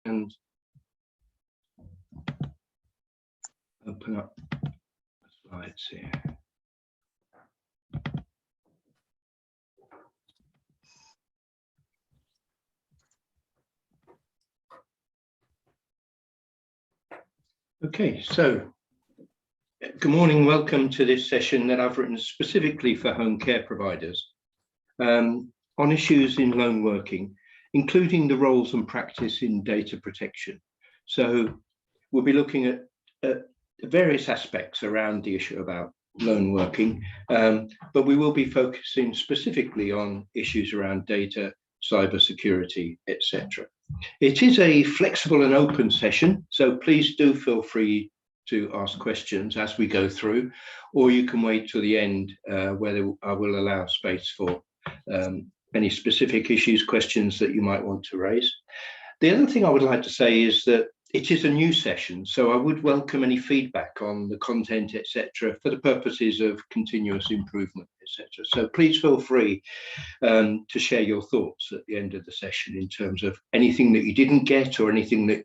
and open up the slides here. Okay, so good morning, welcome to this session that I've written specifically for home care providers on issues in lone working, including the roles and practice in data protection. So we'll be looking at various aspects around the issue about lone working, but we will be focusing specifically on issues around data, cybersecurity, etc. It is a flexible and open session, so please do feel free to ask questions as we go through, or you can wait till the end where I will allow space for any specific issues, questions that you might want to raise. The other thing I would like to say is that it is a new session, so I would welcome any feedback on the content, etc., for the purposes of continuous improvement, etc. So please feel free to share your thoughts at the end of the session in terms of anything that you didn't get or anything that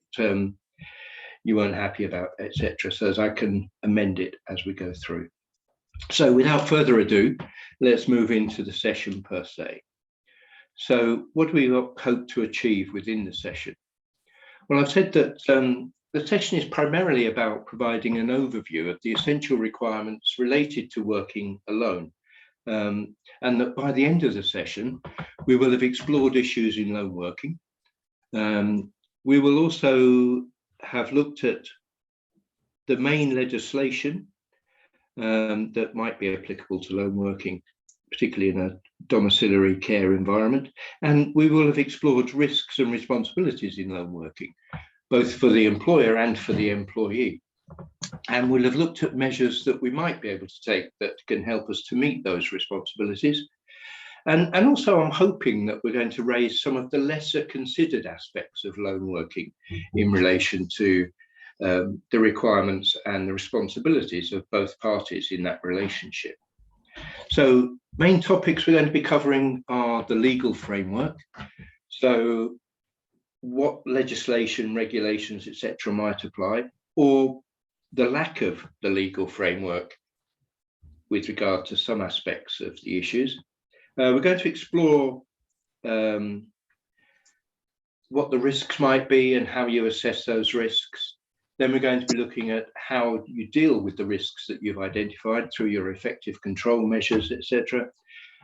you weren't happy about, etc., so as I can amend it as we go through. So without further ado, let's move into the session per se. So what do we hope to achieve within the session? Well, I've said that the session is primarily about providing an overview of the essential requirements related to working alone, and that by the end of the session, we will have explored issues in lone working. We will also have looked at the main legislation that might be applicable to lone working, particularly in a domiciliary care environment, and we will have explored risks and responsibilities in lone working, both for the employer and for the employee. And we'll have looked at measures that we might be able to take that can help us to meet those responsibilities. And also I'm hoping that we're going to raise some of the lesser considered aspects of lone working in relation to the requirements and the responsibilities of both parties in that relationship. So main topics we're going to be covering are the legal framework. So what legislation, regulations, etc. might apply, or the lack of the legal framework with regard to some aspects of the issues. We're going to explore what the risks might be and how you assess those risks. Then we're going to be looking at how you deal with the risks that you've identified through your effective control measures, etc.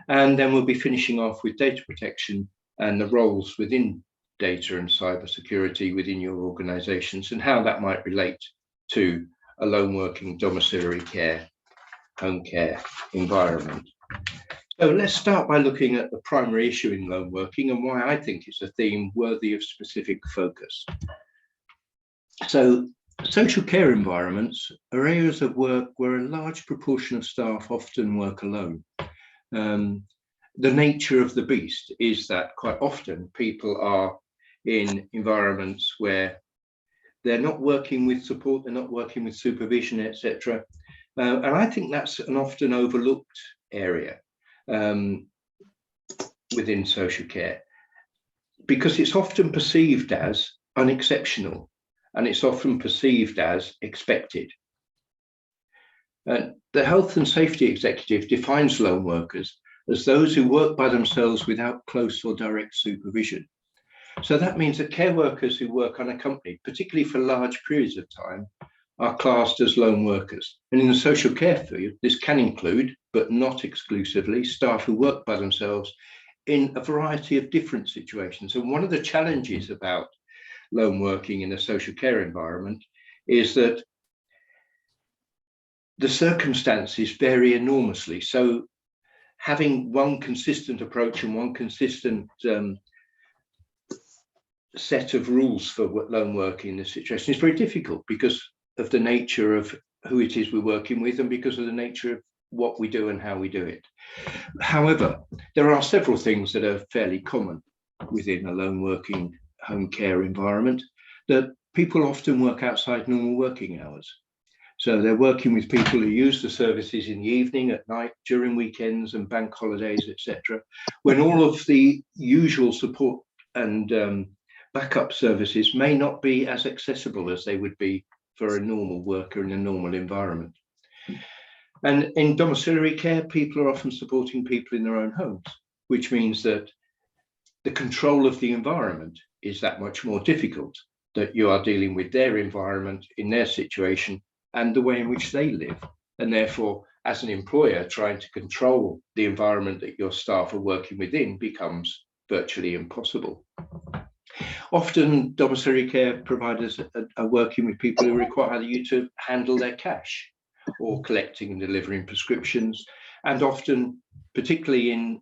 And then we'll be finishing off with data protection and the roles within data and cybersecurity within your organizations and how that might relate to a lone working domiciliary care, home care environment. So let's start by looking at the primary issue in lone working and why I think it's a theme worthy of specific focus. So social care environments are areas of work where a large proportion of staff often work alone. The nature of the beast is that quite often people are in environments where they're not working with support, they're not working with supervision, etc. And I think that's an often overlooked area within social care, because it's often perceived as unexceptional and it's often perceived as expected. The Health and Safety Executive defines lone workers as those who work by themselves without close or direct supervision. So that means that care workers who work unaccompanied, particularly for large periods of time, are classed as lone workers. And in the social care field, this can include, but not exclusively, staff who work by themselves in a variety of different situations. And one of the challenges about lone working in a social care environment is that the circumstances vary enormously. So having one consistent approach and one consistent set of rules for lone working in this situation is very difficult because of the nature of who it is we're working with and because of the nature of what we do and how we do it. However, there are several things that are fairly common within a lone working home care environment, that people often work outside normal working hours. So they're working with people who use the services in the evening, at night, during weekends and bank holidays, etc., when all of the usual support and backup services may not be as accessible as they would be for a normal worker in a normal environment. And in domiciliary care, people are often supporting people in their own homes, which means that the control of the environment is that much more difficult, that you are dealing with their environment in their situation and the way in which they live. And therefore, as an employer, trying to control the environment that your staff are working within becomes virtually impossible. Often domiciliary care providers are working with people who require you to handle their cash or collecting and delivering prescriptions. And often, particularly in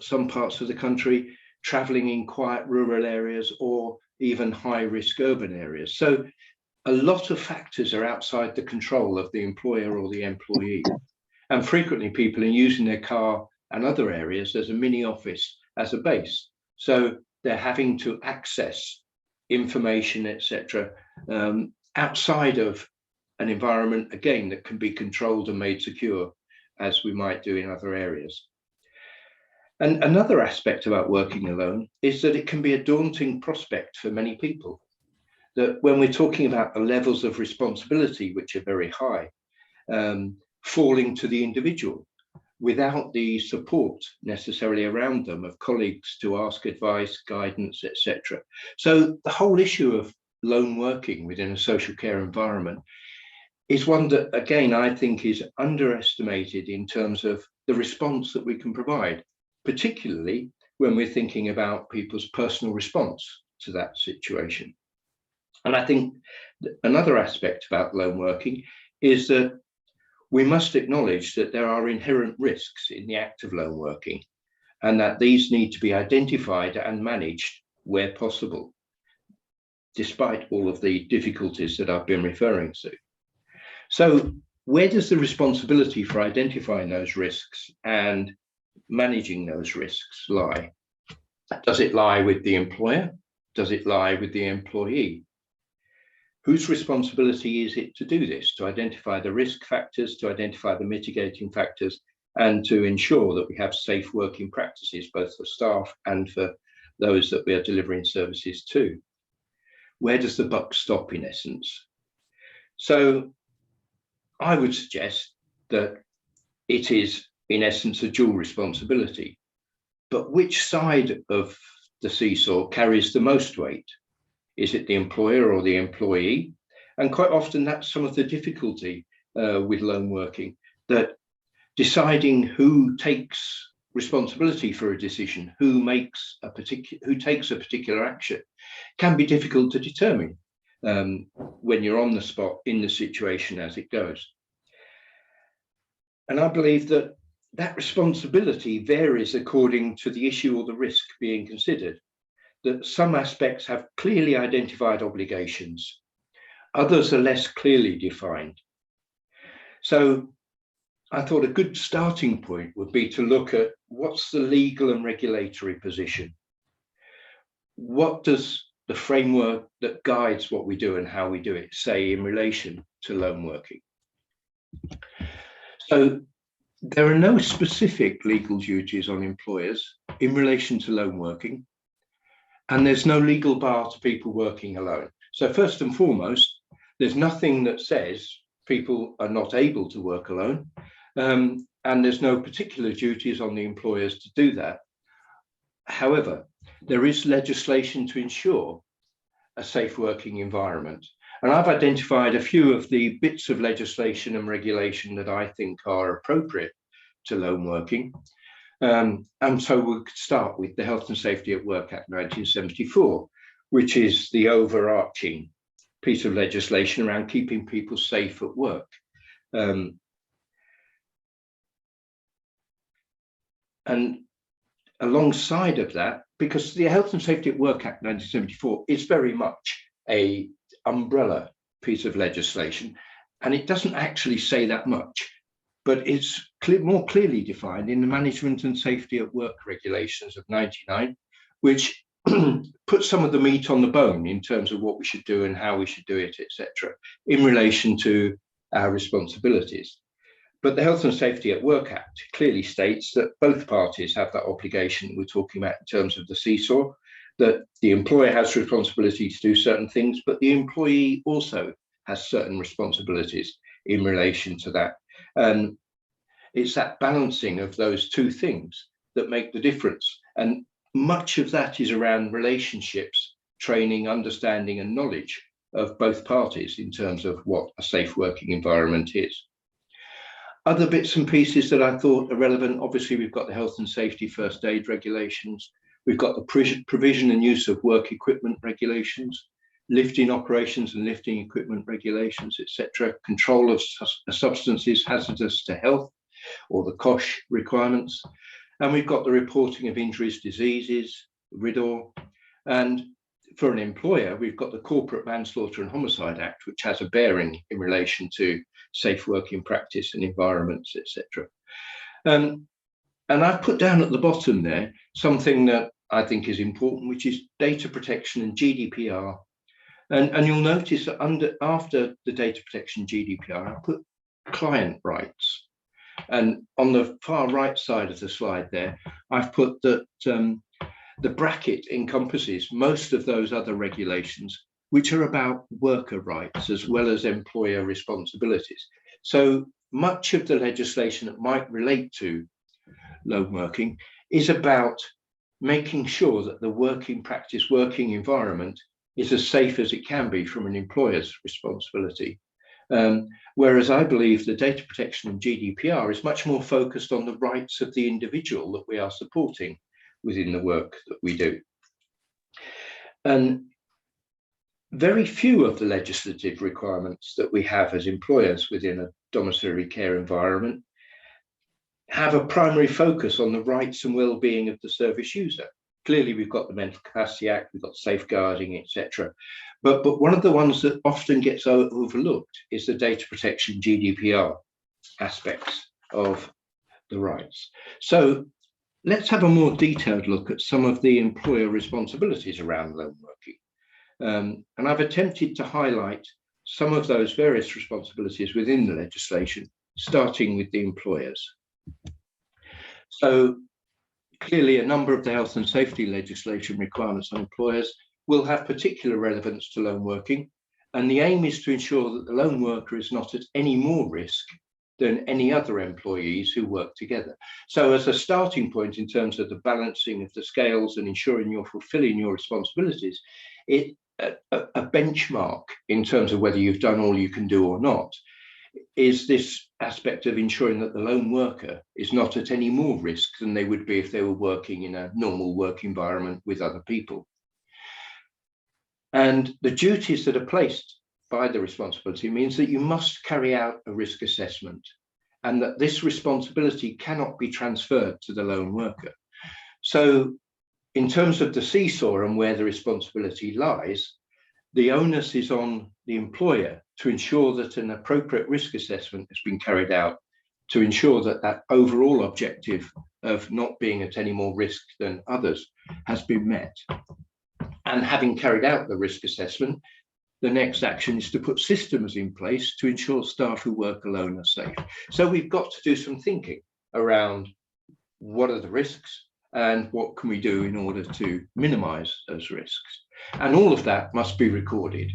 some parts of the country, traveling in quiet rural areas or even high-risk urban areas. So a lot of factors are outside the control of the employer or the employee. And frequently people are using their car and other areas as a mini office, as a base. So they're having to access information, etc., outside of an environment, again, that can be controlled and made secure, as we might do in other areas. And another aspect about working alone is that it can be a daunting prospect for many people. That when we're talking about the levels of responsibility, which are very high, falling to the individual without the support necessarily around them of colleagues to ask advice, guidance, etc. So the whole issue of lone working within a social care environment is one that, again, I think is underestimated in terms of the response that we can provide, particularly when we're thinking about people's personal response to that situation. And I think another aspect about lone working is that we must acknowledge that there are inherent risks in the act of lone working, and that these need to be identified and managed where possible, despite all of the difficulties that I've been referring to. So where does the responsibility for identifying those risks and managing those risks lie? Does it lie with the employer? Does it lie with the employee? Whose responsibility is it to do this, to identify the risk factors, to identify the mitigating factors, and to ensure that we have safe working practices, both for staff and for those that we are delivering services to? Where does the buck stop, in essence? So I would suggest that it is, in essence, a dual responsibility. But which side of the seesaw carries the most weight? Is it the employer or the employee? And quite often that's some of the difficulty with lone working, that deciding who takes responsibility for a decision, who takes a particular action, can be difficult to determine when you're on the spot in the situation as it goes. And I believe that that responsibility varies according to the issue or the risk being considered. That some aspects have clearly identified obligations, others are less clearly defined. So I thought a good starting point would be to look at what's the legal and regulatory position. What does the framework that guides what we do and how we do it say in relation to lone working? So there are no specific legal duties on employers in relation to lone working, and there's no legal bar to people working alone. So first and foremost, there's nothing that says people are not able to work alone, and there's no particular duties on the employers to do that. However, there is legislation to ensure a safe working environment. And I've identified a few of the bits of legislation and regulation that I think are appropriate to lone working. And so we'll start with the Health and Safety at Work Act 1974, which is the overarching piece of legislation around keeping people safe at work. And alongside of that, because the Health and Safety at Work Act 1974 is very much an umbrella piece of legislation, and it doesn't actually say that much, but it's more clearly defined in the Management and Safety at Work regulations of 99, which puts some of the meat on the bone in terms of what we should do and how we should do it, etc., in relation to our responsibilities. But the Health and Safety at Work Act clearly states that both parties have that obligation we're talking about in terms of the seesaw, that the employer has responsibility to do certain things, but the employee also has certain responsibilities in relation to that. And it's that balancing of those two things that make the difference. And much of that is around relationships, training, understanding, and knowledge of both parties in terms of what a safe working environment is. Other bits and pieces that I thought are relevant, obviously we've got the health and safety first aid regulations, we've got the provision and use of work equipment regulations, lifting operations and lifting equipment regulations, etc., control of substances hazardous to health, or the COSH requirements, and we've got the reporting of injuries, diseases, RIDDOR, and for an employer, we've got the Corporate Manslaughter and Homicide Act, which has a bearing in relation to safe working practice and environments, etc. And I've put down at the bottom there something that I think is important, which is data protection and GDPR. And you'll notice that after the data protection GDPR, I put client rights. And on the far right side of the slide there, I've put that the bracket encompasses most of those other regulations, which are about worker rights as well as employer responsibilities. So much of the legislation that might relate to lone working is about making sure that the working practice, working environment is as safe as it can be from an employer's responsibility. Whereas I believe the data protection and GDPR is much more focused on the rights of the individual that we are supporting within the work that we do. And very few of the legislative requirements that we have as employers within a domiciliary care environment have a primary focus on the rights and well-being of the service user. Clearly, we've got the Mental Capacity Act, we've got safeguarding, etc. But one of the ones that often gets overlooked is the data protection GDPR aspects of the rights. So let's have a more detailed look at some of the employer responsibilities around lone working. And I've attempted to highlight some of those various responsibilities within the legislation, starting with the employers. So clearly, a number of the health and safety legislation requirements on employers will have particular relevance to lone working. And the aim is to ensure that the lone worker is not at any more risk than any other employees who work together. So as a starting point in terms of the balancing of the scales and ensuring you're fulfilling your responsibilities, a benchmark in terms of whether you've done all you can do or not is this aspect of ensuring that the lone worker is not at any more risk than they would be if they were working in a normal work environment with other people. And the duties that are placed by the responsibility means that you must carry out a risk assessment, and that this responsibility cannot be transferred to the lone worker. So in terms of the seesaw and where the responsibility lies, the onus is on the employer to ensure that an appropriate risk assessment has been carried out to ensure that that overall objective of not being at any more risk than others has been met. And having carried out the risk assessment, the next action is to put systems in place to ensure staff who work alone are safe. So we've got to do some thinking around what are the risks and what can we do in order to minimize those risks. And all of that must be recorded.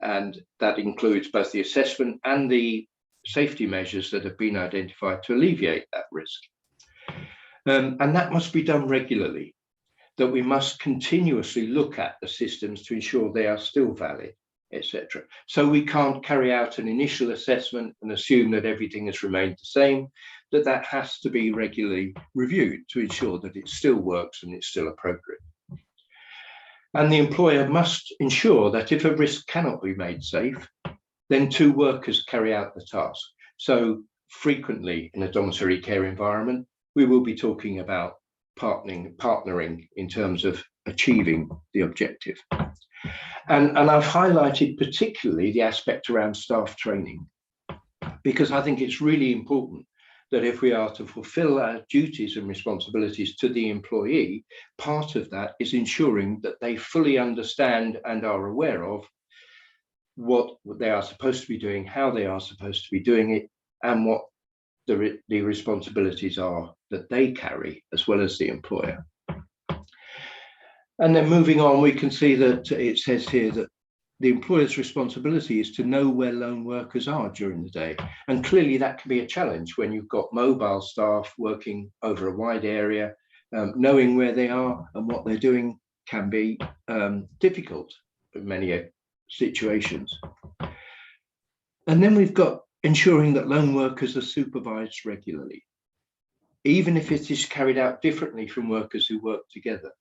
And that includes both the assessment and the safety measures that have been identified to alleviate that risk. And that must be done regularly, that we must continuously look at the systems to ensure they are still valid, etc. So we can't carry out an initial assessment and assume that everything has remained the same, that has to be regularly reviewed to ensure that it still works and it's still appropriate. And the employer must ensure that if a risk cannot be made safe, then two workers carry out the task. So frequently in a domiciliary care environment, we will be talking about partnering in terms of achieving the objective. And I've highlighted particularly the aspect around staff training, because I think it's really important that if we are to fulfill our duties and responsibilities to the employee, part of that is ensuring that they fully understand and are aware of what they are supposed to be doing, how they are supposed to be doing it, and what the responsibilities are that they carry, as well as the employer. And then moving on, we can see that it says here that the employer's responsibility is to know where lone workers are during the day. And clearly that can be a challenge when you've got mobile staff working over a wide area. Knowing where they are and what they're doing can be difficult in many situations. And then we've got ensuring that lone workers are supervised regularly, even if it is carried out differently from workers who work together.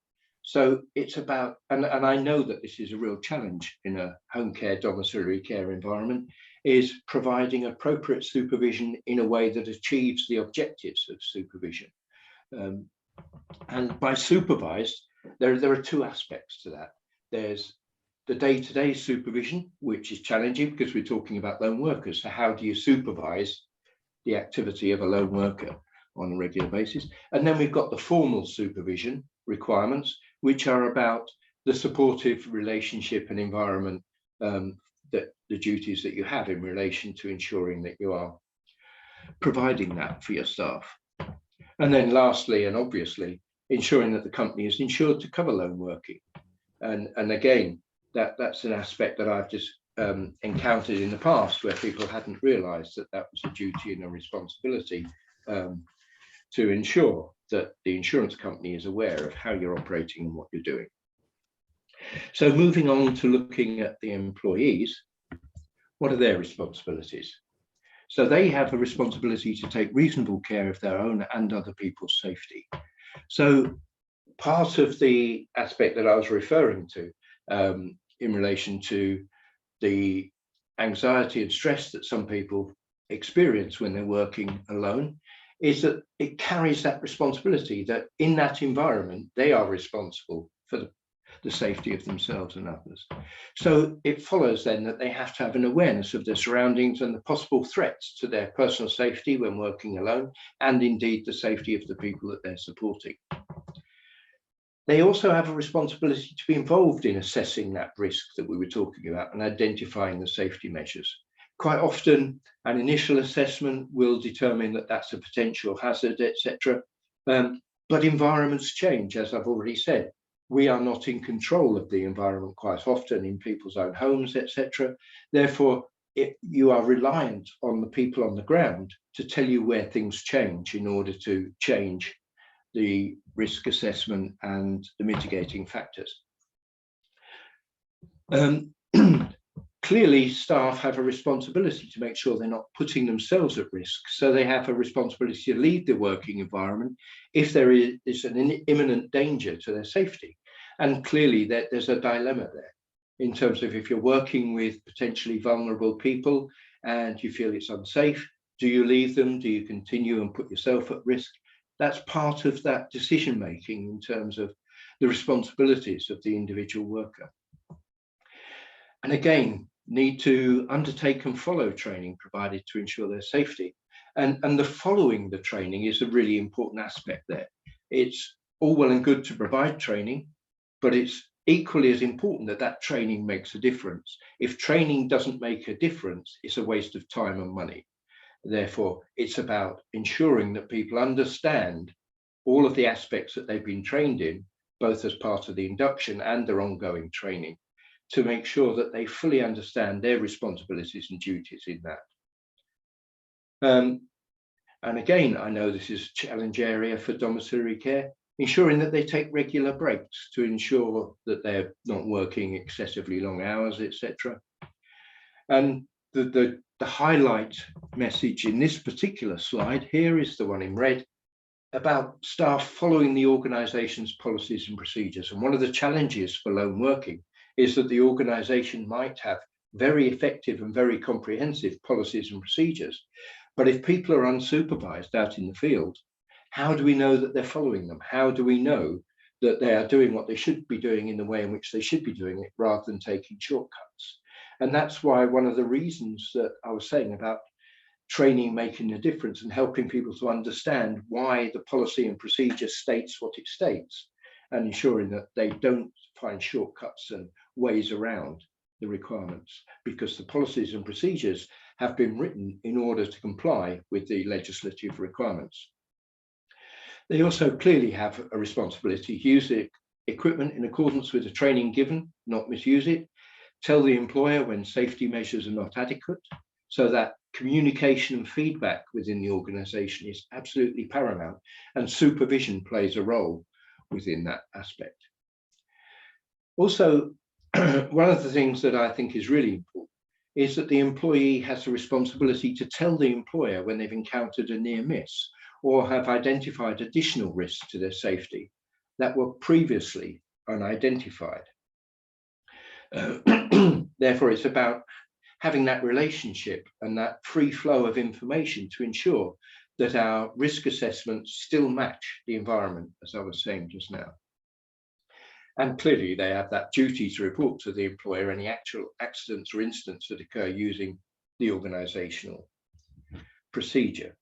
So it's about, and I know that this is a real challenge in a home care, domiciliary care environment, is providing appropriate supervision in a way that achieves the objectives of supervision. And by supervised, there are two aspects to that. There's the day-to-day supervision, which is challenging because we're talking about lone workers. So how do you supervise the activity of a lone worker on a regular basis? And then we've got the formal supervision requirements, which are about the supportive relationship and environment, that the duties that you have in relation to ensuring that you are providing that for your staff. And then lastly, and obviously, ensuring that the company is insured to cover lone working. And again, that's an aspect that I've just encountered in the past where people hadn't realized that that was a duty and a responsibility to ensure that the insurance company is aware of how you're operating and what you're doing. So moving on to looking at the employees, what are their responsibilities? So they have a responsibility to take reasonable care of their own and other people's safety. So part of the aspect that I was referring to in relation to the anxiety and stress that some people experience when they're working alone is that it carries that responsibility that in that environment, they are responsible for the safety of themselves and others. So it follows then that they have to have an awareness of their surroundings and the possible threats to their personal safety when working alone, and indeed the safety of the people that they're supporting. They also have a responsibility to be involved in assessing that risk that we were talking about and identifying the safety measures. Quite often, an initial assessment will determine that that's a potential hazard, etc. But environments change, as I've already said. We are not in control of the environment quite often in people's own homes, etc. Therefore, you are reliant on the people on the ground to tell you where things change in order to change the risk assessment and the mitigating factors. Clearly, staff have a responsibility to make sure they're not putting themselves at risk. So they have a responsibility to leave the working environment if there is an imminent danger to their safety. And clearly there's a dilemma there in terms of if you're working with potentially vulnerable people and you feel it's unsafe, do you leave them? Do you continue and put yourself at risk? That's part of that decision making in terms of the responsibilities of the individual worker. And again, need to undertake and follow training provided to ensure their safety. And the following the training is a really important aspect there. It's all well and good to provide training, but it's equally as important that that training makes a difference. If training doesn't make a difference, it's a waste of time and money. Therefore, it's about ensuring that people understand all of the aspects that they've been trained in, both as part of the induction and their ongoing training, to make sure that they fully understand their responsibilities and duties in that. And again, I know this is a challenge area for domiciliary care, ensuring that they take regular breaks to ensure that they're not working excessively long hours, etc. And the highlight message in this particular slide here is the one in red about staff following the organisation's policies and procedures. And one of the challenges for lone working is that the organisation might have very effective and very comprehensive policies and procedures. But if people are unsupervised out in the field, how do we know that they're following them? How do we know that they are doing what they should be doing in the way in which they should be doing it rather than taking shortcuts? And that's why one of the reasons that I was saying about training making a difference and helping people to understand why the policy and procedure states what it states, and ensuring that they don't find shortcuts and ways around the requirements, because the policies and procedures have been written in order to comply with the legislative requirements. They also clearly have a responsibility to use the equipment in accordance with the training given, not misuse it. Tell the employer when safety measures are not adequate, so that communication and feedback within the organisation is absolutely paramount, and supervision plays a role within that aspect. Also, one of the things that I think is really important is that the employee has the responsibility to tell the employer when they've encountered a near miss or have identified additional risks to their safety that were previously unidentified. Therefore, it's about having that relationship and that free flow of information to ensure that our risk assessments still match the environment, as I was saying just now. And clearly they have that duty to report to the employer any actual accidents or incidents that occur using the organisational procedure.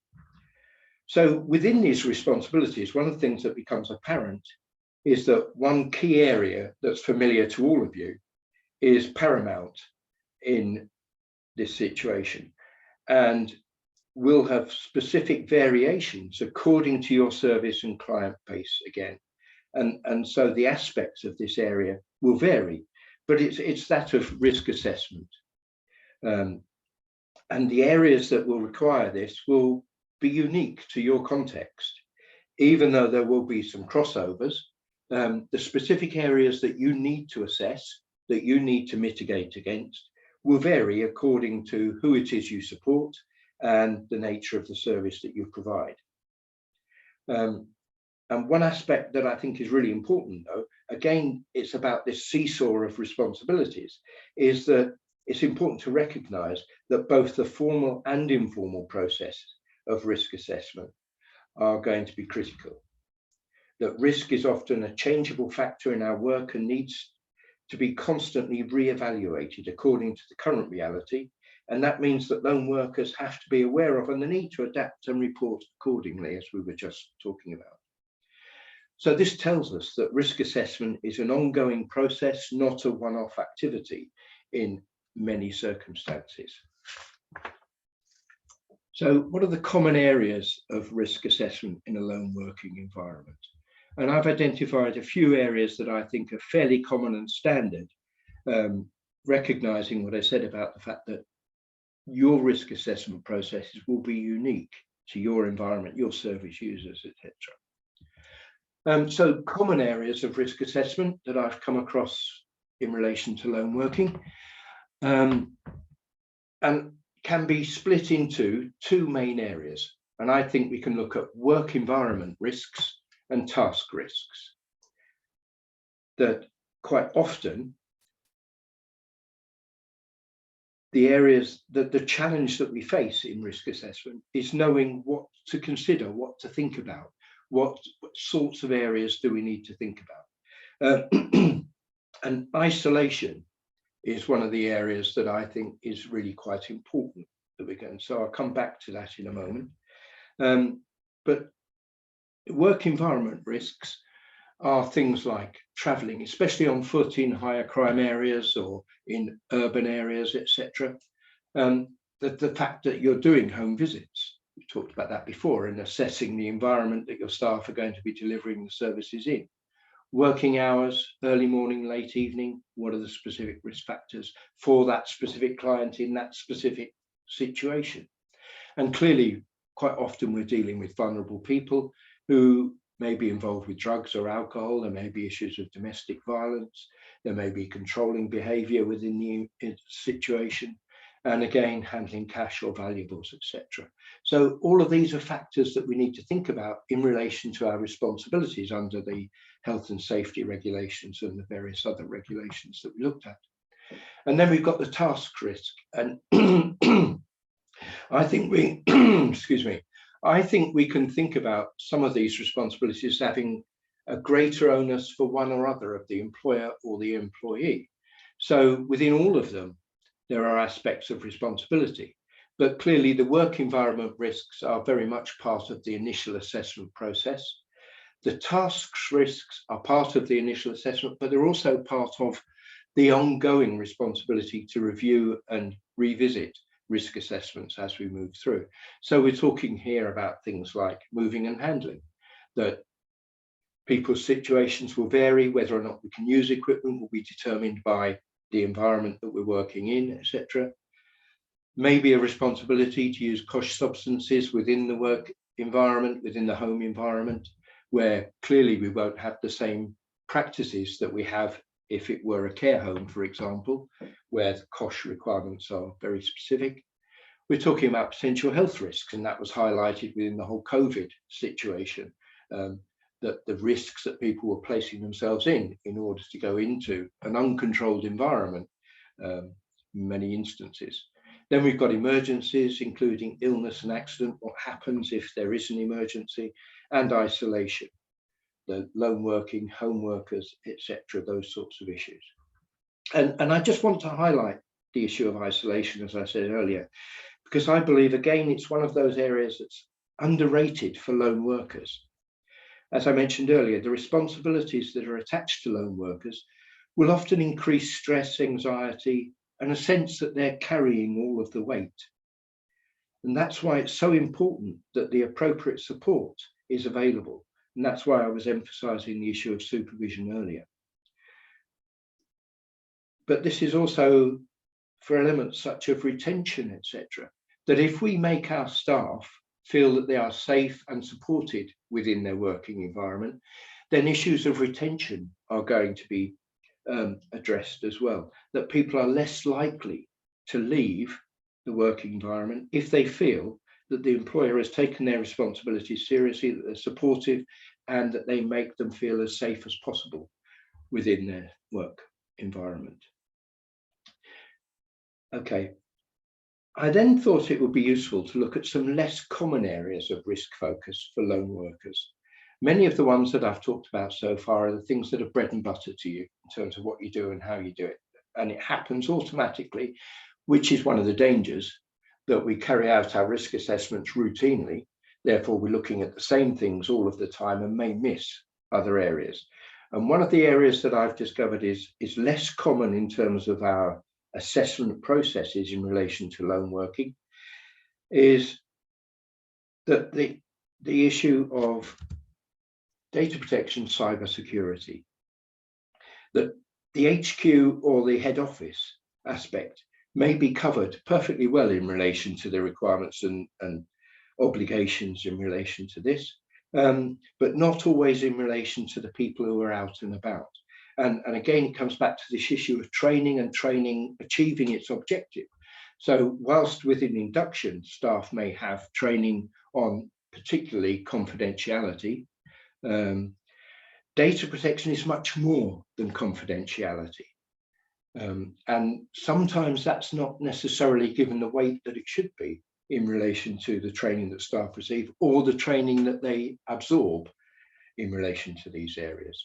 So within these responsibilities, one of the things that becomes apparent is that one key area that's familiar to all of you is paramount in this situation, and will have specific variations according to your service and client base again. And so the aspects of this area will vary, but it's that of risk assessment. And the areas that will require this will be unique to your context, even though there will be some crossovers. The specific areas that you need to assess, that you need to mitigate against, will vary according to who it is you support and the nature of the service that you provide. And one aspect that I think is really important, though, again, it's about this seesaw of responsibilities, is that it's important to recognise that both the formal and informal process of risk assessment are going to be critical. That risk is often a changeable factor in our work and needs to be constantly re-evaluated according to the current reality. And that means that lone workers have to be aware of and the need to adapt and report accordingly, as we were just talking about. So this tells us that risk assessment is an ongoing process, not a one-off activity in many circumstances. So what are the common areas of risk assessment in a lone working environment? And I've identified a few areas that I think are fairly common and standard, recognizing what I said about the fact that your risk assessment processes will be unique to your environment, your service users, etc. So common areas of risk assessment that I've come across in relation to lone working, and can be split into two main areas. And I think we can look at work environment risks and task risks. That quite often, the areas that the challenge that we face in risk assessment is knowing what to consider, what to think about. What sorts of areas do we need to think about? And isolation is one of the areas that I think is really quite important that we're going. So I'll come back to that in a moment. But work environment risks are things like travelling, especially on foot in higher crime areas or in urban areas, etc. The fact that you're doing home visits. We've talked about that before, and assessing the environment that your staff are going to be delivering the services in. Working hours, early morning, late evening, what are the specific risk factors for that specific client in that specific situation? And clearly, quite often we're dealing with vulnerable people who may be involved with drugs or alcohol. There may be issues of domestic violence. There may be controlling behaviour within the situation. And again, handling cash or valuables, etc. So all of these are factors that we need to think about in relation to our responsibilities under the health and safety regulations and the various other regulations that we looked at. And then we've got the task risk. And I think we, excuse me, I think we can think about some of these responsibilities having a greater onus for one or other of the employer or the employee. So within all of them, there are aspects of responsibility, but clearly the work environment risks are very much part of the initial assessment process. The tasks risks are part of the initial assessment, but they're also part of the ongoing responsibility to review and revisit risk assessments as we move through. So we're talking here about things like moving and handling, that People's situations will vary. Whether or not we can use equipment will be determined by the environment that we're working in, etc. Maybe a responsibility to use kosh substances within the work environment, within the home environment, where clearly we won't have the same practices that we have if it were a care home, for example, where the kosh requirements are very specific. We're talking about potential health risks, and that was highlighted within the whole COVID situation, that the risks that people were placing themselves in order to go into an uncontrolled environment, in many instances. Then we've got emergencies, including illness and accident, what happens if there is an emergency, and isolation, the lone working, home workers, etc., those sorts of issues. And I just want to highlight the issue of isolation, as I said earlier, because I believe, again, it's one of those areas that's underrated for lone workers. As I mentioned earlier, the responsibilities that are attached to lone workers will often increase stress, anxiety, and a sense that they're carrying all of the weight. And that's why it's so important that the appropriate support is available. And that's why I was emphasizing the issue of supervision earlier. But this is also for elements such as retention, etc., that if we make our staff feel that they are safe and supported within their working environment, then issues of retention are going to be addressed as well, that people are less likely to leave the working environment if they feel that the employer has taken their responsibilities seriously, that they're supportive, and that they make them feel as safe as possible within their work environment. Okay, I then thought it would be useful to look at some less common areas of risk focus for lone workers. Many of the ones that I've talked about so far are the things that are bread and butter to you in terms of what you do and how you do it. And it happens automatically, which is one of the dangers, that we carry out our risk assessments routinely. Therefore, we're looking at the same things all of the time and may miss other areas. And one of the areas that I've discovered is less common in terms of our assessment processes in relation to lone working, is that the issue of data protection, cyber security, that the HQ or the head office aspect may be covered perfectly well in relation to the requirements and obligations in relation to this, but not always in relation to the people who are out and about. And again, it comes back to this issue of training and training achieving its objective. So whilst within induction, staff may have training on particularly confidentiality, data protection is much more than confidentiality. And sometimes that's not necessarily given the weight that it should be in relation to the training that staff receive or the training that they absorb in relation to these areas.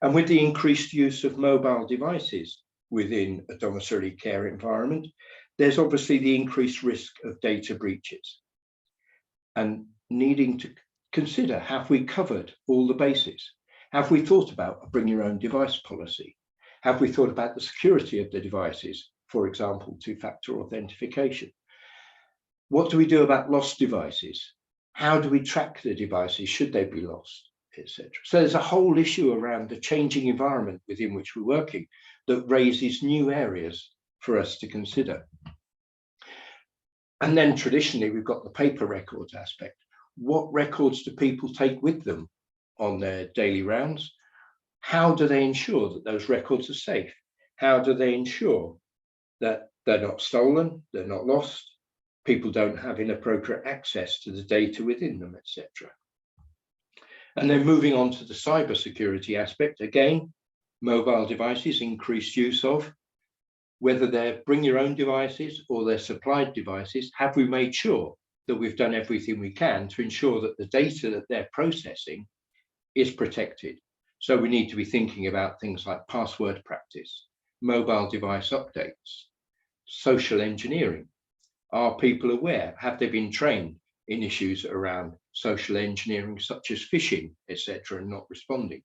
And with the increased use of mobile devices within a domiciliary care environment, there's obviously the increased risk of data breaches. And needing to consider, have we covered all the bases? Have we thought about a bring your own device policy? Have we thought about the security of the devices, for example, two-factor authentication? What do we do about lost devices? How do we track the devices? Should they be lost, etc.? So there's a whole issue around the changing environment within which we're working that raises new areas for us to consider. And then traditionally, we've got the paper records aspect. What records do people take with them on their daily rounds? How do they ensure that those records are safe? How do they ensure that they're not stolen, they're not lost, people don't have inappropriate access to the data within them, etc.? And then moving on to the cyber security aspect, again, mobile devices, increased use of, whether they're bring your own devices or they're supplied devices, have we made sure that we've done everything we can to ensure that the data that they're processing is protected? So we need to be thinking about things like password practice, mobile device updates, social engineering. Are people aware? Have they been trained in issues around social engineering, such as phishing, etc., and not responding?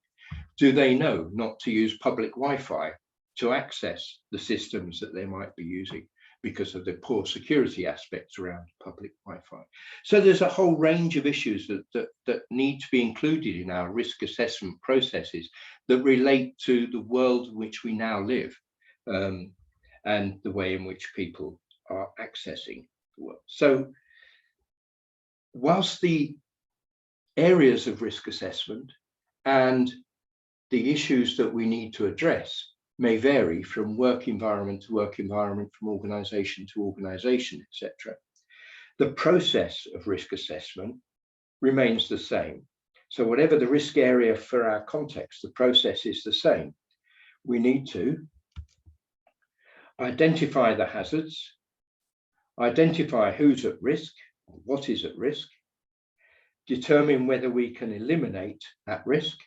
Do they know not to use public Wi-Fi to access the systems that they might be using? because of the poor security aspects around public Wi-Fi. So there's a whole range of issues that need to be included in our risk assessment processes that relate to the world in which we now live, and the way in which people are accessing the world. So whilst the areas of risk assessment and the issues that we need to address may vary from work environment to work environment, from organization to organization, etc., the process of risk assessment remains the same. So whatever the risk area for our context, the process is the same. We need to identify the hazards, identify who's at risk, what is at risk, determine whether we can eliminate that risk,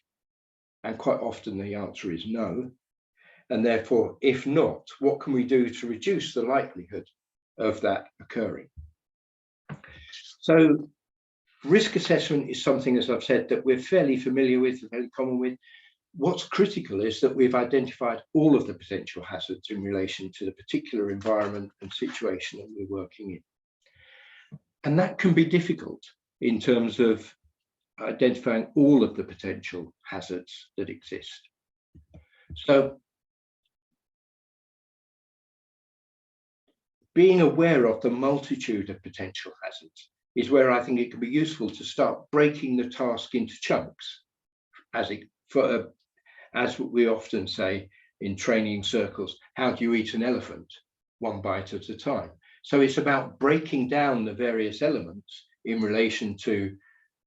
and quite often the answer is no. And therefore, if not, what can we do to reduce the likelihood of that occurring? So risk assessment is something, as I've said, that we're fairly familiar with, fairly common with. What's critical is that we've identified all of the potential hazards in relation to the particular environment and situation that we're working in. And that can be difficult in terms of identifying all of the potential hazards that exist. So being aware of the multitude of potential hazards is where I think it can be useful to start breaking the task into chunks, as we often say in training circles, how do you eat an elephant? One bite at a time. So it's about breaking down the various elements in relation to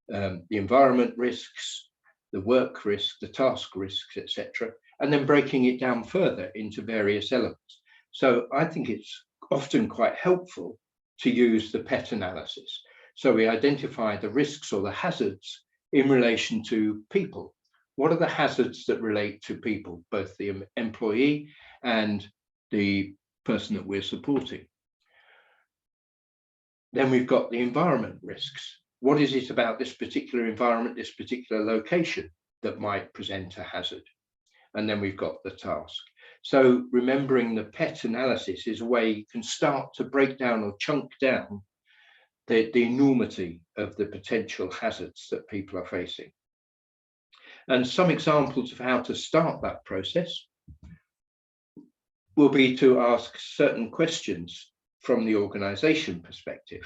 the environment risks, the work risk, the task risks, etc., and then breaking it down further into various elements. So I think it's often quite helpful to use the PET analysis. So we identify the risks or the hazards in relation to people. What are the hazards that relate to people, both the employee and the person that we're supporting? Then we've got the environment risks. What is it about this particular environment, this particular location that might present a hazard? And then we've got the task. So remembering the PET analysis is a way you can start to break down or chunk down the enormity of the potential hazards that people are facing. And some examples of how to start that process will be to ask certain questions from the organization perspective.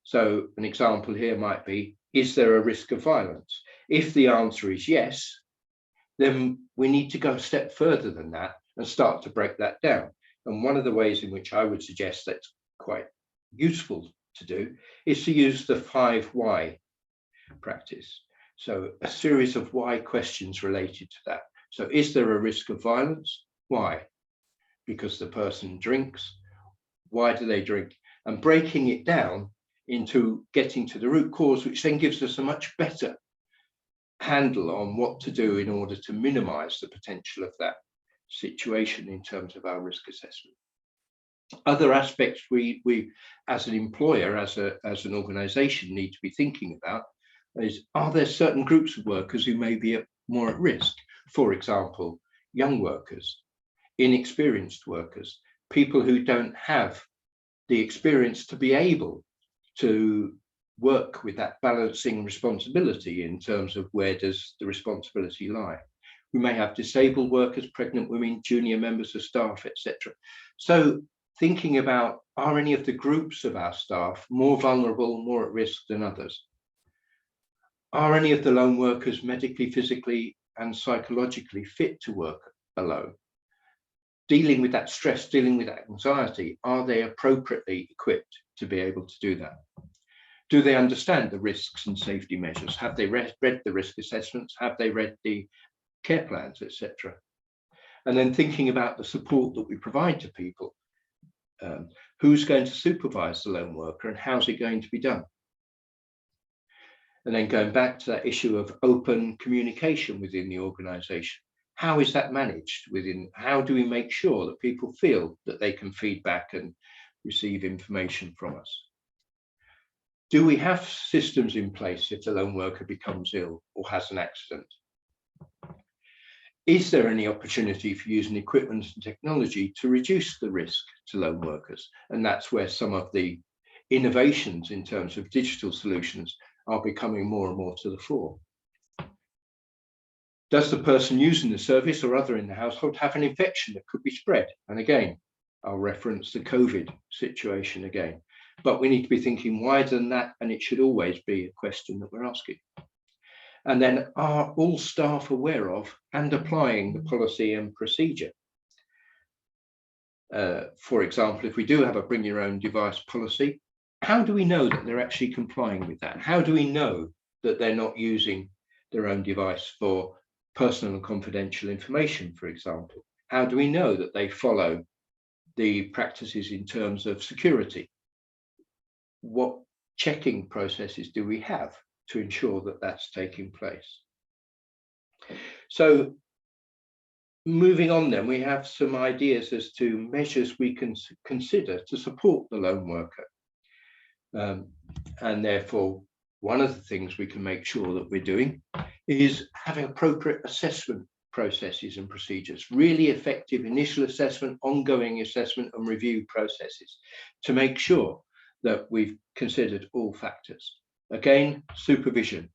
So an example here might be, is there a risk of violence? If the answer is yes, then we need to go a step further than that and start to break that down. And one of the ways in which I would suggest that's quite useful to do is to use the 5 why practice. So a series of why questions related to that. So is there a risk of violence? Why? Because the person drinks. Why do they drink? And breaking it down into getting to the root cause, which then gives us a much better handle on what to do in order to minimize the potential of that situation in terms of our risk assessment. Other aspects we as an employer, as an organization, need to be thinking about is, are there certain groups of workers who may be more at risk? For example, young workers, inexperienced workers, people who don't have the experience to be able to work with that balancing responsibility in terms of where does the responsibility lie. We may have disabled workers, pregnant women, junior members of staff, etc. So thinking about, are any of the groups of our staff more vulnerable, more at risk than others? Are any of the lone workers medically, physically and psychologically fit to work alone? Dealing with that stress, dealing with that anxiety, are they appropriately equipped to be able to do that? Do they understand the risks and safety measures? Have they read the risk assessments? Have they read the care plans, etc.? And then thinking about the support that we provide to people. Who's going to supervise the lone worker and how's it going to be done? And then going back to that issue of open communication within the organization. How is that managed within? How do we make sure that people feel that they can feed back and receive information from us? Do we have systems in place if the lone worker becomes ill or has an accident? Is there any opportunity for using equipment and technology to reduce the risk to lone workers? And that's where some of the innovations in terms of digital solutions are becoming more and more to the fore. Does the person using the service or other in the household have an infection that could be spread? And again, I'll reference the COVID situation again, but we need to be thinking wider than that, and it should always be a question that we're asking. And then, are all staff aware of and applying the policy and procedure? For example, if we do have a bring your own device policy, how do we know that they're actually complying with that? How do we know that they're not using their own device for personal and confidential information, for example? How do we know that they follow the practices in terms of security? What checking processes do we have to ensure that that's taking place? So moving on then, we have some ideas as to measures we can consider to support the lone worker. And therefore, one of the things we can make sure that we're doing is having appropriate assessment processes and procedures, really effective initial assessment, ongoing assessment and review processes to make sure that we've considered all factors. Again, supervision.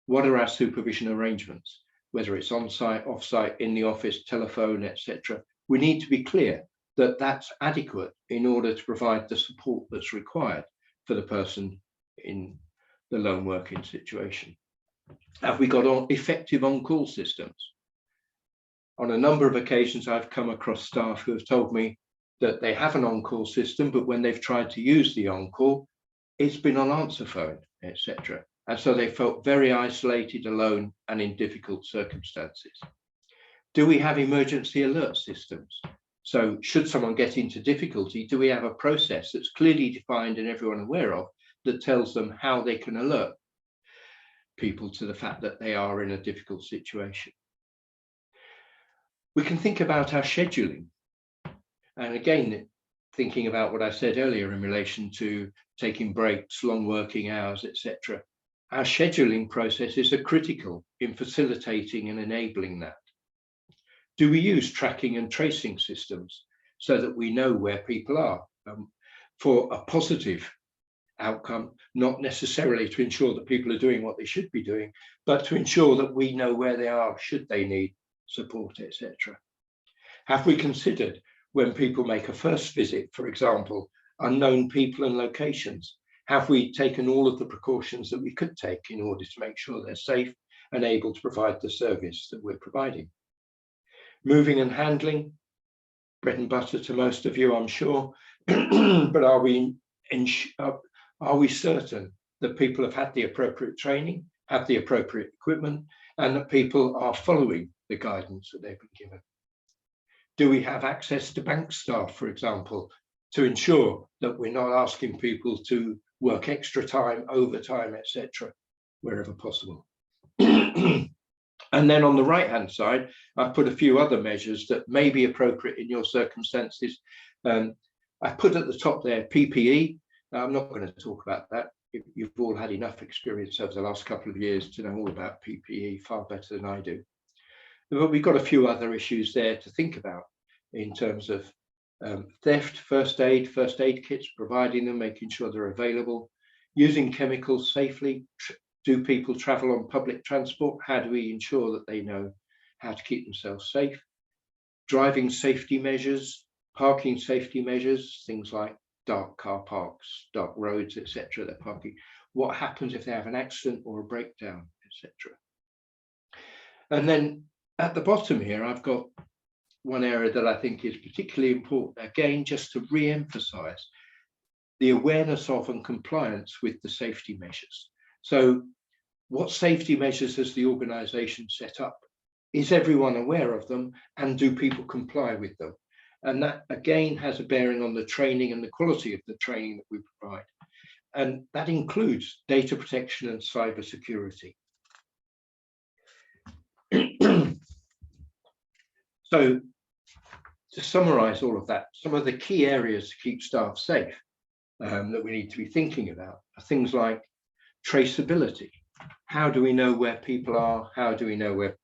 What are our supervision arrangements? Whether it's on-site, off-site, in the office, telephone, etc. We need to be clear that that's adequate in order to provide the support that's required for the person in the lone working situation. Have we got effective on-call systems? On a number of occasions, I've come across staff who have told me that they have an on-call system, but when they've tried to use the on-call, it's been on answer phone, etc. And so they felt very isolated, alone, and in difficult circumstances. Do we have emergency alert systems? So should someone get into difficulty, do we have a process that's clearly defined and everyone aware of that tells them how they can alert people to the fact that they are in a difficult situation? We can think about our scheduling. And again, thinking about what I said earlier in relation to taking breaks, long working hours, etc. Our scheduling processes are critical in facilitating and enabling that. Do we use tracking and tracing systems so that we know where people are for a positive outcome, not necessarily to ensure that people are doing what they should be doing, but to ensure that we know where they are, should they need support, etc. Have we considered when people make a first visit, for example, unknown people and locations? Have we taken all of the precautions that we could take in order to make sure they're safe and able to provide the service that we're providing? Moving and handling, bread and butter to most of you, I'm sure, but are we certain that people have had the appropriate training, have the appropriate equipment, and that people are following the guidance that they've been given? Do we have access to bank staff, for example, to ensure that we're not asking people to work extra time, overtime, etc., wherever possible? And then on the right-hand side, I've put a few other measures that may be appropriate in your circumstances. I've put at the top there PPE. Now, I'm not going to talk about that. You've all had enough experience over the last couple of years to know all about PPE far better than I do. But we've got a few other issues there to think about in terms of theft, first aid kits, providing them, making sure they're available, using chemicals safely. Do people travel on public transport? How do we ensure that they know how to keep themselves safe? Driving safety measures, parking safety measures, things like dark car parks, dark roads, etc. They're parking. What happens if they have an accident or a breakdown, etc. And then at the bottom here, I've got one area that I think is particularly important, again, just to re-emphasize the awareness of and compliance with the safety measures. So what safety measures has the organization set up? Is everyone aware of them, and do people comply with them? And that again has a bearing on the training and the quality of the training that we provide. And that includes data protection and cyber security. So to summarize all of that, some of the key areas to keep staff safe that we need to be thinking about are things like traceability. How do we know where people are? How do we know where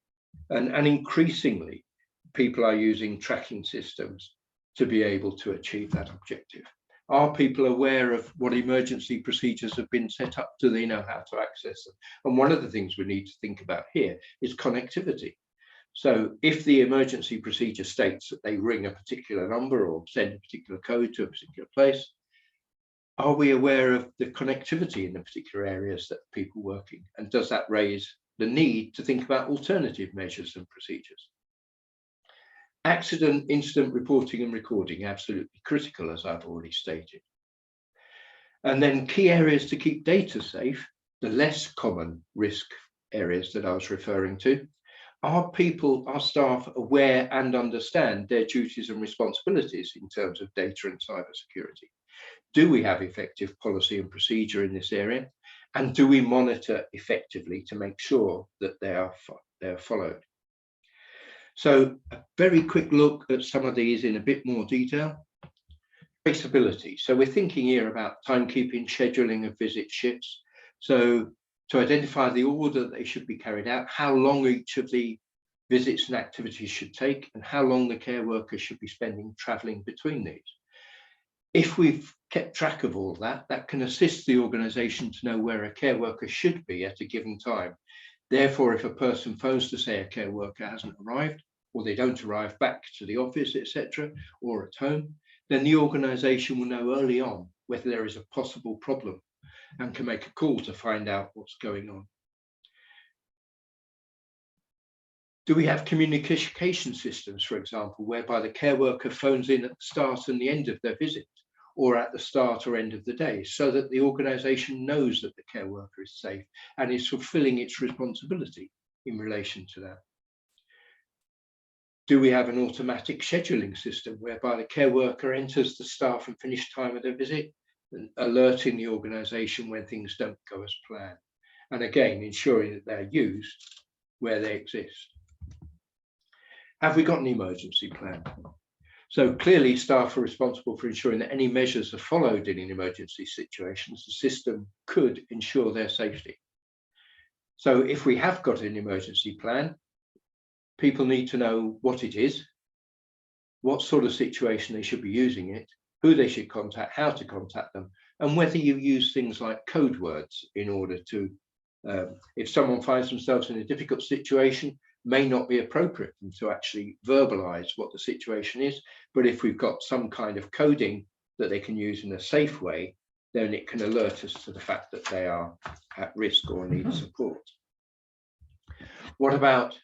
And increasingly, people are using tracking systems to be able to achieve that objective. Are people aware of what emergency procedures have been set up? Do they know how to access them? And one of the things we need to think about here is connectivity. So if the emergency procedure states that they ring a particular number or send a particular code to a particular place, are we aware of the connectivity in the particular areas that people working? And does that raise the need to think about alternative measures and procedures? Accident incident reporting and recording, absolutely critical, as I've already stated. And then key areas to keep data safe, the less common risk areas that I was referring to. Are people, are staff aware and understand their duties and responsibilities in terms of data and cybersecurity? Do we have effective policy and procedure in this area? And do we monitor effectively to make sure that they are followed? So a very quick look at some of these in a bit more detail. Traceability. So we're thinking here about timekeeping, scheduling of visit shifts. So to identify the order that they should be carried out, how long each of the visits and activities should take, and how long the care worker should be spending traveling between these. If we've kept track of all that, that can assist the organisation to know where a care worker should be at a given time. Therefore, if a person phones to say a care worker hasn't arrived, or they don't arrive back to the office, etc., or at home, then the organisation will know early on whether there is a possible problem and can make a call to find out what's going on. Do we have communication systems, for example, whereby the care worker phones in at the start and the end of their visit, or at the start or end of the day, so that the organisation knows that the care worker is safe and is fulfilling its responsibility in relation to that? Do we have an automatic scheduling system whereby the care worker enters the start and finish time of their visit, and alerting the organisation when things don't go as planned? And again, ensuring that they're used where they exist. Have we got an emergency plan? So clearly staff are responsible for ensuring that any measures are followed in emergency situations. The system could ensure their safety. So if we have got an emergency plan, people need to know what it is, what sort of situation they should be using it, who they should contact, how to contact them, and whether you use things like code words in order to, if someone finds themselves in a difficult situation, may not be appropriate for them to actually verbalize what the situation is. But if we've got some kind of coding that they can use in a safe way, then it can alert us to the fact that they are at risk or need support. What about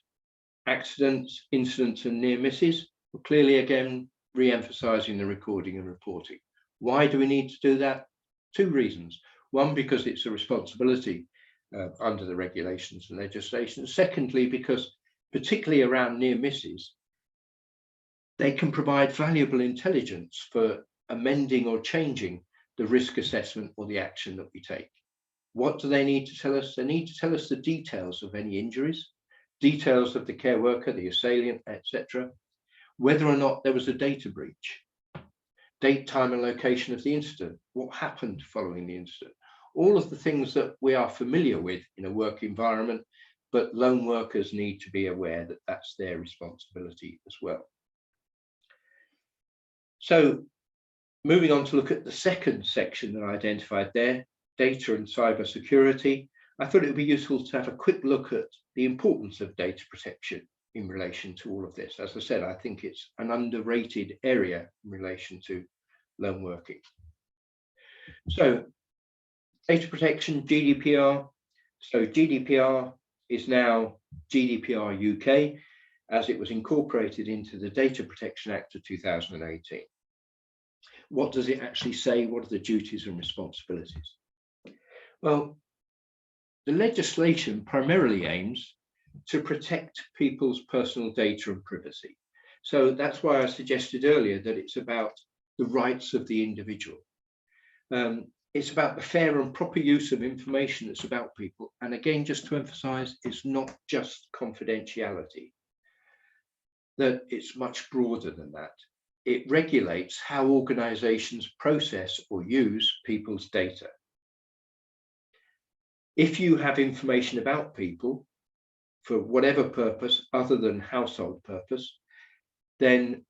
accidents, incidents, and near misses? Well, clearly, again, re-emphasizing the recording and reporting. Why do we need to do that? Two reasons. One, because it's a responsibility under the regulations and legislation. Secondly, because particularly around near misses, they can provide valuable intelligence for amending or changing the risk assessment or the action that we take. What do they need to tell us? They need to tell us the details of any injuries, details of the care worker, the assailant, etc., whether or not there was a data breach, date, time, and location of the incident, what happened following the incident, all of the things that we are familiar with in a work environment, but lone workers need to be aware that that's their responsibility as well. So moving on to look at the second section that I identified there, data and cyber security, I thought it would be useful to have a quick look at the importance of data protection in relation to all of this. As I said, I think it's an underrated area in relation to lone working. So data protection, GDPR. So GDPR is now GDPR UK, as it was incorporated into the Data Protection Act of 2018. What does it actually say? What are the duties and responsibilities? Well, the legislation primarily aims to protect people's personal data and privacy. So that's why I suggested earlier that it's about the rights of the individual. It's about the fair and proper use of information that's about people. And again, just to emphasize, it's not just confidentiality, that it's much broader than that. It regulates how organizations process or use people's data. If you have information about people, for whatever purpose other than household purpose, then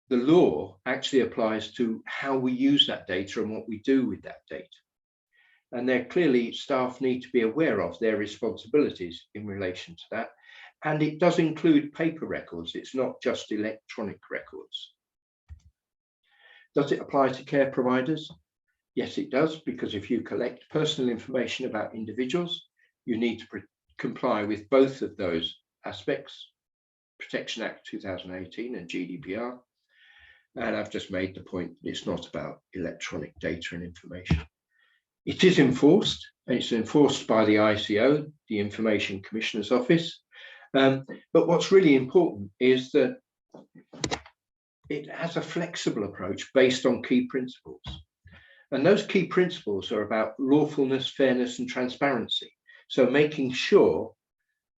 the law actually applies to how we use that data and what we do with that data. And there clearly staff need to be aware of their responsibilities in relation to that. And it does include paper records. It's not just electronic records. Does it apply to care providers? Yes, it does, because if you collect personal information about individuals, you need to comply with both of those aspects, Protection Act 2018 and GDPR. And I've just made the point that it's not about electronic data and information. It is enforced, and it's enforced by the ICO, the Information Commissioner's Office. But what's really important is that it has a flexible approach based on key principles. And those key principles are about lawfulness, fairness, and transparency. So making sure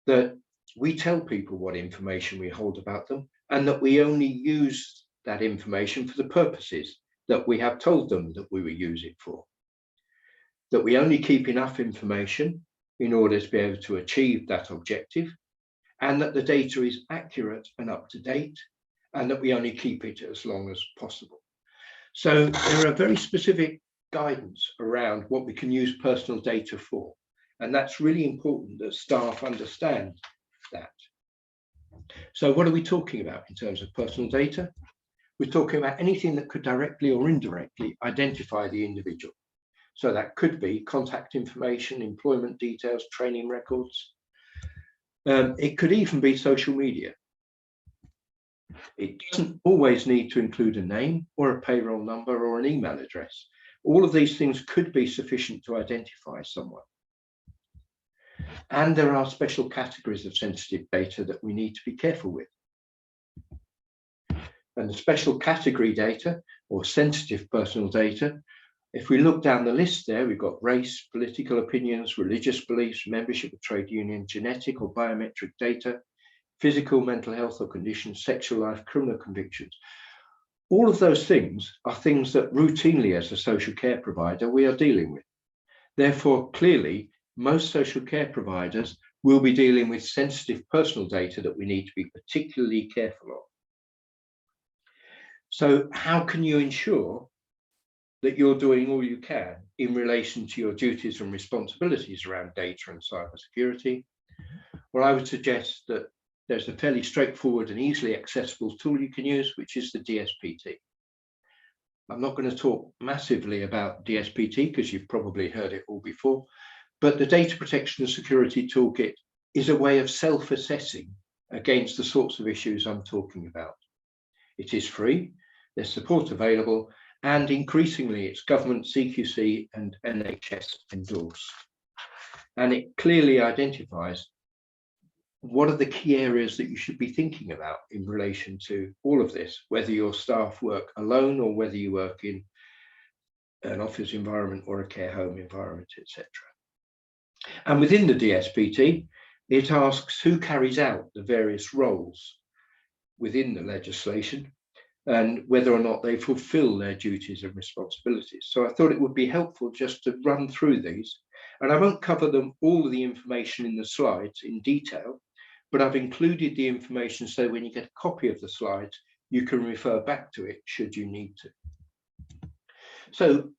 that we tell people what information we hold about them, and that we only use that information for the purposes that we have told them that we will use it for. That we only keep enough information in order to be able to achieve that objective, and that the data is accurate and up to date, and that we only keep it as long as possible. So there are very specific guidance around what we can use personal data for. And that's really important that staff understand that. So what are we talking about in terms of personal data? We're talking about anything that could directly or indirectly identify the individual. So that could be contact information, employment details, training records. It could even be social media. It doesn't always need to include a name or a payroll number or an email address. All of these things could be sufficient to identify someone. And there are special categories of sensitive data that we need to be careful with. And the special category data or sensitive personal data, if we look down the list there, we've got race, political opinions, religious beliefs, membership of trade union, genetic or biometric data, physical, mental health or conditions, sexual life, criminal convictions. All of those things are things that routinely as a social care provider we are dealing with. Therefore, clearly, most social care providers will be dealing with sensitive personal data that we need to be particularly careful of. So how can you ensure that you're doing all you can in relation to your duties and responsibilities around data and cybersecurity? Well, I would suggest that there's a fairly straightforward and easily accessible tool you can use, which is the DSPT. I'm not going to talk massively about DSPT because you've probably heard it all before, but the Data Protection and Security Toolkit is a way of self-assessing against the sorts of issues I'm talking about. It is free, there's support available, and increasingly it's government, CQC and NHS endorsed. And it clearly identifies what are the key areas that you should be thinking about in relation to all of this, whether your staff work alone or whether you work in an office environment or a care home environment, etc. And within the DSPT, it asks who carries out the various roles within the legislation and whether or not they fulfill their duties and responsibilities. So I thought it would be helpful just to run through these, and I won't cover them all of the information in the slides in detail, but I've included the information so when you get a copy of the slides, you can refer back to it should you need to. So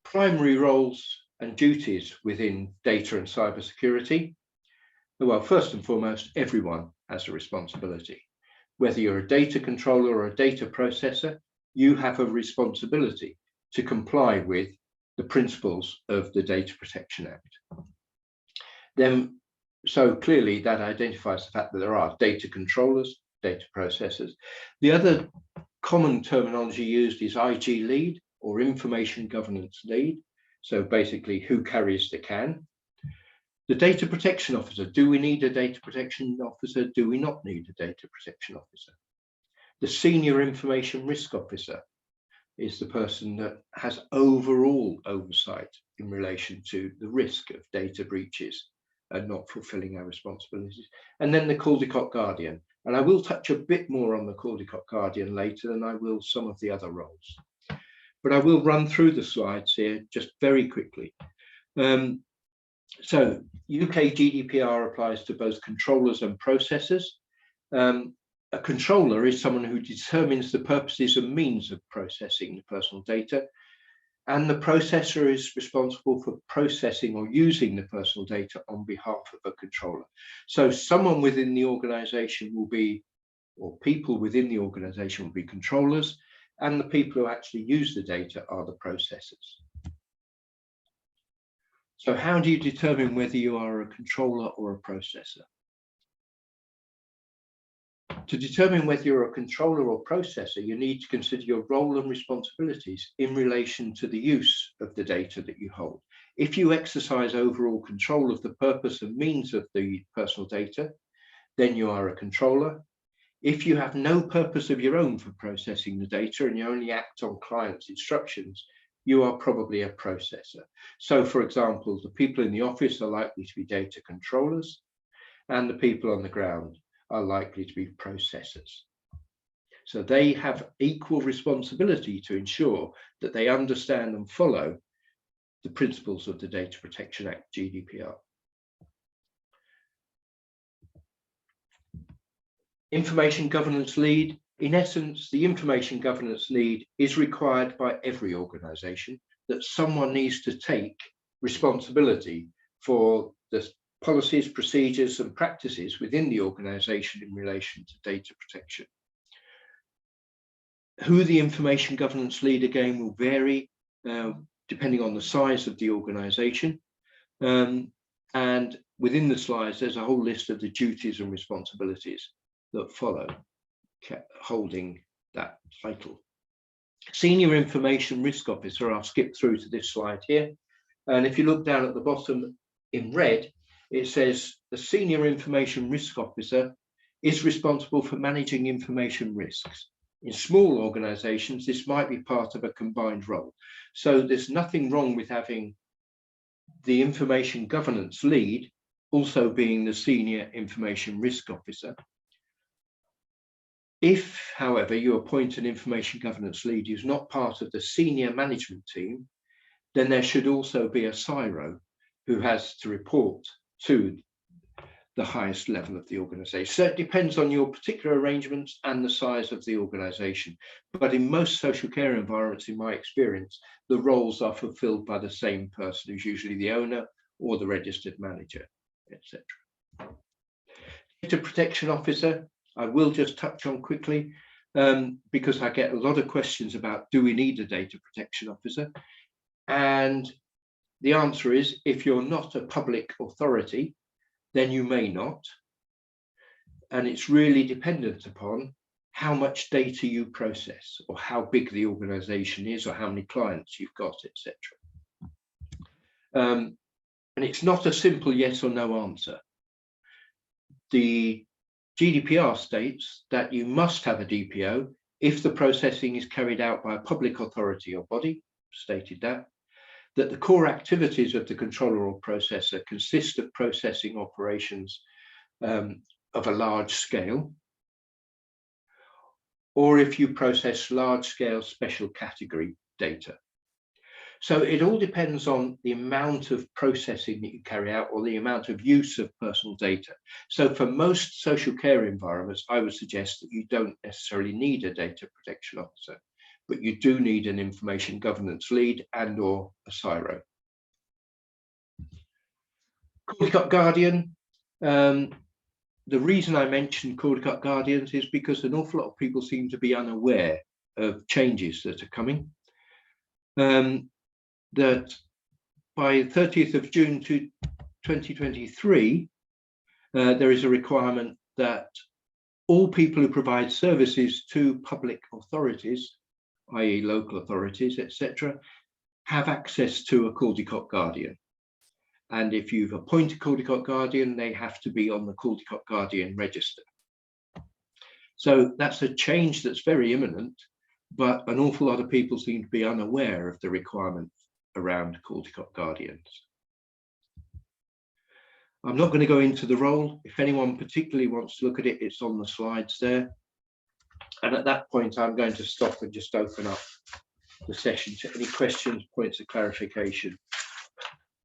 primary roles and duties within data and cybersecurity. Well, first and foremost, everyone has a responsibility. Whether you're a data controller or a data processor, you have a responsibility to comply with the principles of the Data Protection Act. Then, so clearly that identifies the fact that there are data controllers, data processors. The other common terminology used is IG lead or information governance lead. So basically who carries the can. The data protection officer, do we need a data protection officer? Do we not need a data protection officer? The senior information risk officer is the person that has overall oversight in relation to the risk of data breaches and not fulfilling our responsibilities. And then the Caldecott Guardian. And I will touch a bit more on the Caldecott Guardian later than I will some of the other roles. But I will run through the slides here just very quickly. So UK GDPR applies to both controllers and processors. A controller is someone who determines the purposes and means of processing the personal data, and the processor is responsible for processing or using the personal data on behalf of a controller. So someone within the organization will be, or people within the organization will be controllers, and the people who actually use the data are the processors. So how do you determine whether you are a controller or a processor? To determine whether you're a controller or processor, you need to consider your role and responsibilities in relation to the use of the data that you hold. If you exercise overall control of the purpose and means of the personal data, then you are a controller. If you have no purpose of your own for processing the data and you only act on clients' instructions, you are probably a processor. So, for example, the people in the office are likely to be data controllers, and the people on the ground are likely to be processors. So they have equal responsibility to ensure that they understand and follow the principles of the Data Protection Act, GDPR. Information governance lead. In essence, the information governance lead is required by every organization, that someone needs to take responsibility for the policies, procedures, and practices within the organization in relation to data protection. Who the information governance lead again will vary depending on the size of the organization. And within the slides, there's a whole list of the duties and responsibilities that follow holding that title. Senior Information Risk Officer, I'll skip through to this slide here. And if you look down at the bottom in red, it says the Senior Information Risk Officer is responsible for managing information risks. In small organizations, this might be part of a combined role. So there's nothing wrong with having the information governance lead also being the Senior Information Risk Officer. If, however, you appoint an information governance lead who's not part of the senior management team, then there should also be a CIRO who has to report to the highest level of the organization. So it depends on your particular arrangements and the size of the organization. But in most social care environments, in my experience, the roles are fulfilled by the same person, who's usually the owner or the registered manager, etc. Data Protection Officer, I will just touch on quickly because I get a lot of questions about, do we need a data protection officer? And the answer is, if you're not a public authority, then you may not. And it's really dependent upon how much data you process, or how big the organization is, or how many clients you've got, etc. And it's not a simple yes or no answer. The GDPR states that you must have a DPO if the processing is carried out by a public authority or body, stated that the core activities of the controller or processor consist of processing operations of a large scale, or if you process large scale special category data. So it all depends on the amount of processing that you carry out, or the amount of use of personal data. So for most social care environments, I would suggest that you don't necessarily need a data protection officer, but you do need an information governance lead and or a CIRO. Caldicott Guardian. The reason I mentioned Caldicott Guardians is because an awful lot of people seem to be unaware of changes that are coming. That by 30th of June 2023, there is a requirement that all people who provide services to public authorities, i.e. local authorities, etc., have access to a Caldicott Guardian. And if you've appointed Caldicott Guardian, they have to be on the Caldicott Guardian register. So that's a change that's very imminent, but an awful lot of people seem to be unaware of the requirement around Caldicott Guardians. I'm not going to go into the role. If anyone particularly wants to look at it, it's on the slides there. And at that point, I'm going to stop and just open up the session to any questions, points of clarification.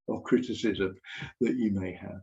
or criticism that you may have.